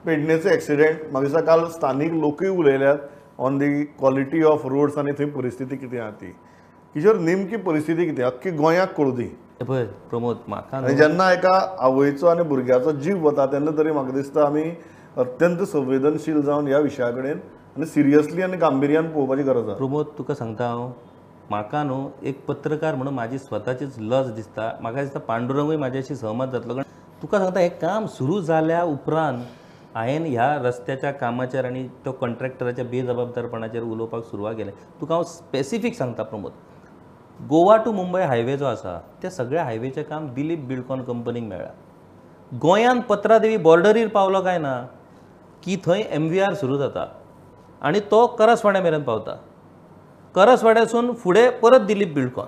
पेडणेचो accident म्हाका दिसता काल स्थानीक लोकूय उलयल्यात on the quality of roads आनी थंय परिस्थिती कितें आहा ती. किशोर नेमकी परिस्थिती कितें अख्खी गोंयाक कळू दी. पळय प्रमोद म्हाका आनी जेन्ना एका आवयचो आनी भुरग्याचो जीव वता तेन्ना तरी म्हाका दिसता आमी अत्यंत संवेदनशील जावन ह्या विशया कडेन आनी सिरियसली आनी गांभीर्यान पळोवपाची गरज आसा. प्रमोद तुका सांगता हांव म्हाका न्हू एक पत्रकार म्हणून म्हाजी स्वताचीच लज दिसता. म्हाका दिसता पांडुरंगूय म्हाज्याशी सहमत जातलो. कारण तुका सांगता हें काम सुरू जाल्या उपरांत हांवें ह्या रस्त्याच्या कामाचेर आनी तो कॉन्ट्रॅक्टराच्या बेजबाबदारपणाचेर उलोवपाक सुरवात केलें. तुका हांव स्पेसिफीक सांगता प्रमोद, गोवा टू मुंबय हायवे जो आसा त्या सगळ्या हायवेचें काम दिलीप बिल्डकॉन कंपनीक मेळ्ळा. गोंयांत पत्रादेवी बॉर्डरीर पावलो काय ना की थंय MVR सुरू जाता आनी तो करसवाड्या मेरेन पावता. करसवाड्यासून फुडें परत दिलीप बिल्डकॉन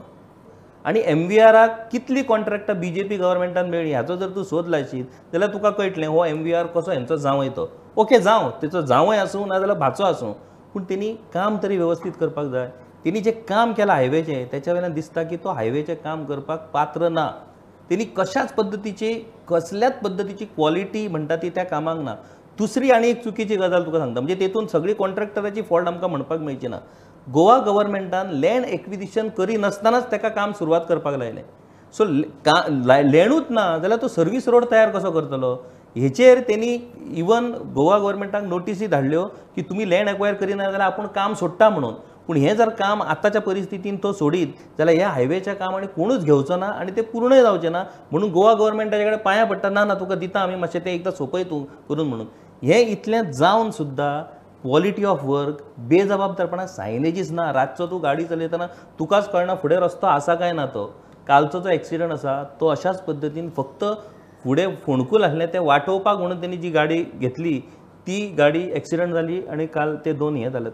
आनी MVRाक कितली कॉन्ट्रॅक्टां BJP गव्हर्मेंटान मेळ्ळी हाचो जर तूं सोद लायशीत जाल्यार तुका कळटलें हो MVR कसो हेंचो जावंय तो. ओके जावं तेचो जावंय आसूं नाजाल्यार भाचो आसूं पूण तेणी काम तरी वेवस्थीत करपाक जाय. तेणी जें काम केलां हायवेचें तेच्या वयल्यान दिसता की तो हायवेचें काम करपाक पात्र ना. तेणी कशाच पद्दतीची कसल्याच पद्दतीची क्वॉलिटी म्हणटा ती त्या कामाक ना. दुसरी आनी एक चुकीची गजाल तुका सांगता म्हणजे तेतून सगळी कॉन्ट्रॅक्टराची फॉल्ट आमकां म्हणपाक मेळची ना. गोवा गव्हर्मेंटान लँड एक्विजिशन करी नासतनाच ताका काम सुरवात करपाक लायलें. सो लँडूच ना जाल्यार तो सर्वीस रोड तयार कसो करतलो. हेचेर तेणी इवन गोवा गव्हर्मेंटाक नोटिसी धाडल्यो की तुमी लँड एक्वायर करिना जाल्यार आपूण काम सोडटा म्हणून. पूण हें जर काम आतांच्या परिस्थितीन तो सोडीत जाल्यार ह्या हायवेचें काम आनी कोणूच घेवचो ना आनी तें पूर्णय जावचें ना. म्हणून गोवा गव्हर्मेंटाचे कडेन पांयां पडटा ना तुका दिता आमी मातशें तें एकदां सोंपय तूं करून म्हणून. हें इतलें जावन सुद्दां क्वॉलिटी ऑफ वर्क बेजबाबदारपणां सायनेजीस ना. रातचो तूं गाडी चलयतना तुकाच कळना फुडें रस्तो आसा काय ना तो. कालचो जो एक्सिडंट आसा तो अशाच पद्दतीन फक्त फुडें फोंडकूल आसलें तें वाटोवपाक म्हणून तेणी जी गाडी घेतली ती गाडी एक्सिडंट जाली आनी काल ते 2 हें जाले.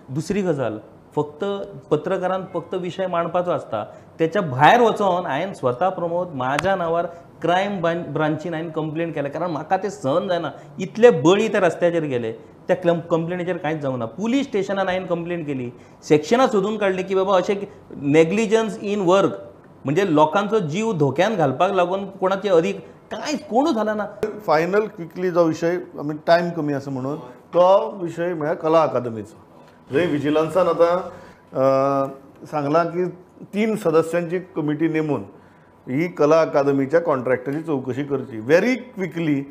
दुसरी गजाल फक्त पत्रकारान फक्त विशय मांडपाचो आसता त्याच्या भायर वचोन हांवें स्वता प्रमोद म्हाज्या नांवार क्रायम ब्रांचीन हांवें कंप्लेंट केल्या. कारण म्हाका तें सहन जायना. इतले बळी त्या रस्त्याचेर गेले त्या कंप्लेनीचेर कांयच जावंक ना. पुलीस स्टेशनान हांवें कंप्लेंट केली. सेक्शनां सोदून काडली की बाबा अशें नेग्लिजन्स इन वर्क म्हणजे लोकांचो जीव धोक्यान घालपाक लागून कोणाचे अदीक कांयच कोणूच जाला ना. फायनल क्विकली जो विशय आमी टायम कमी आसा म्हणून तो विशय म्हळ्यार कला अकादमीचो. जंय विजिलन्सान आतां सांगलां की 3 सदस्यांची कमिटी नेमून ही कला अकादमीच्या कॉन्ट्रॅक्टाची चवकशी करची. व्हेरी क्विकली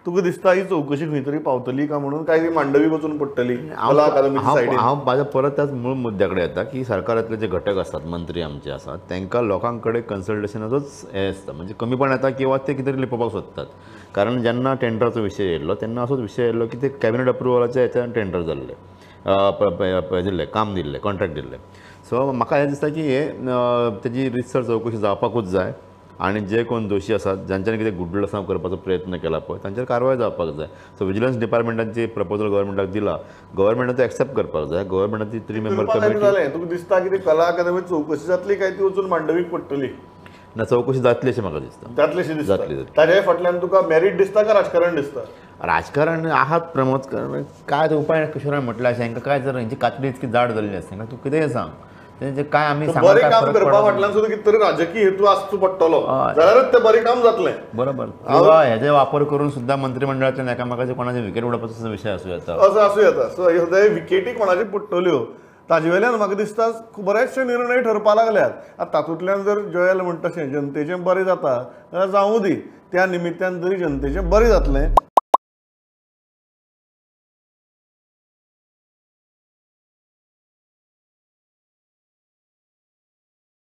तुका दिसता ही चवकशी खंय तरी पावतली का म्हणून काय ती मांडवी वचून पडटली कला अकादमीच्या सायडीन. हांव म्हाज्या परत त्याच मूळ मुद्द्या कडेन येता की सरकारांतले जे घटक आसतात मंत्री आमचे आसात तांकां लोकां कडेन कन्सल्टेशनाचोच हें आसता म्हणजे कमीपण येता किंवा ते कितें तरी लिपोवपाक सोदतात. कारण जेन्ना टेंडराचो विशय येयल्लो तेन्ना असोच विशय येयल्लो की ते कॅबिनेट अप्रुवलाच्या हेच्यान टेंडर जाल्ले दिल्लें काम दिल्लें कॉन्ट्रॅक्ट दिल्लें. सो म्हाका हें दिसता की हे तेजी रिसर चवकशी जावपाकूच जाय आनी जे कोण दोशी आसात जांच्यांनी कितें गुड्डलसांव करपाचो प्रयत्न केला पळय तांचेर कारवाय जावपाक जाय. सो विजिलन्स डिपार्टमेंटाची प्रपोजल गव्हर्मेंटाक दिला गव्हर्मेंटान तो एक्सेप्ट करपाक जाय. गव्हर्मेंटाची 3 मेंबर कमिटी तुका दिसता की कला अकादमी चवकशी जातली काय ती वचून मांडवीक पडटली. ना चवकशी जातली अशें म्हाका दिसता. जातलीशी दिसता. ताचे फाटल्यान तुका मेरीट दिसता का राजकारण दिसता. राजकारण आहात प्रमोद काय तो उपाय किशोरान म्हटलें अशें हांकां काय जर हेंची कातडी इतकी जाड जाल्ली आसा हांकां तूं कितेंय सांग तेंचे काय आमी बरें काम करपा फाटल्यान सुद्दां कितें तरी राजकीय हेतू आसचो पडटलो जाल्यारच तें बरें काम जातलें. बरोबर. किंवा हेजे वापर करून सुद्दां मंत्रिमंडळांतल्यान एकामेकाचे कोणाचे विकेट उडोवपाचो विशय आसूं येता. असो आसूं येता. सो ह्यो विकेटी कोणाची पडटल्यो ताजे वयल्यान म्हाका दिसता बरेचशे निर्णय ठरपा लागल्यात. आतां तातूंतल्यान जर जयल म्हणटा तशें जनतेचें बरें जाता जाल्यार जावूं दी. त्या निमित्यान तरी जनतेचें बरें जातलें.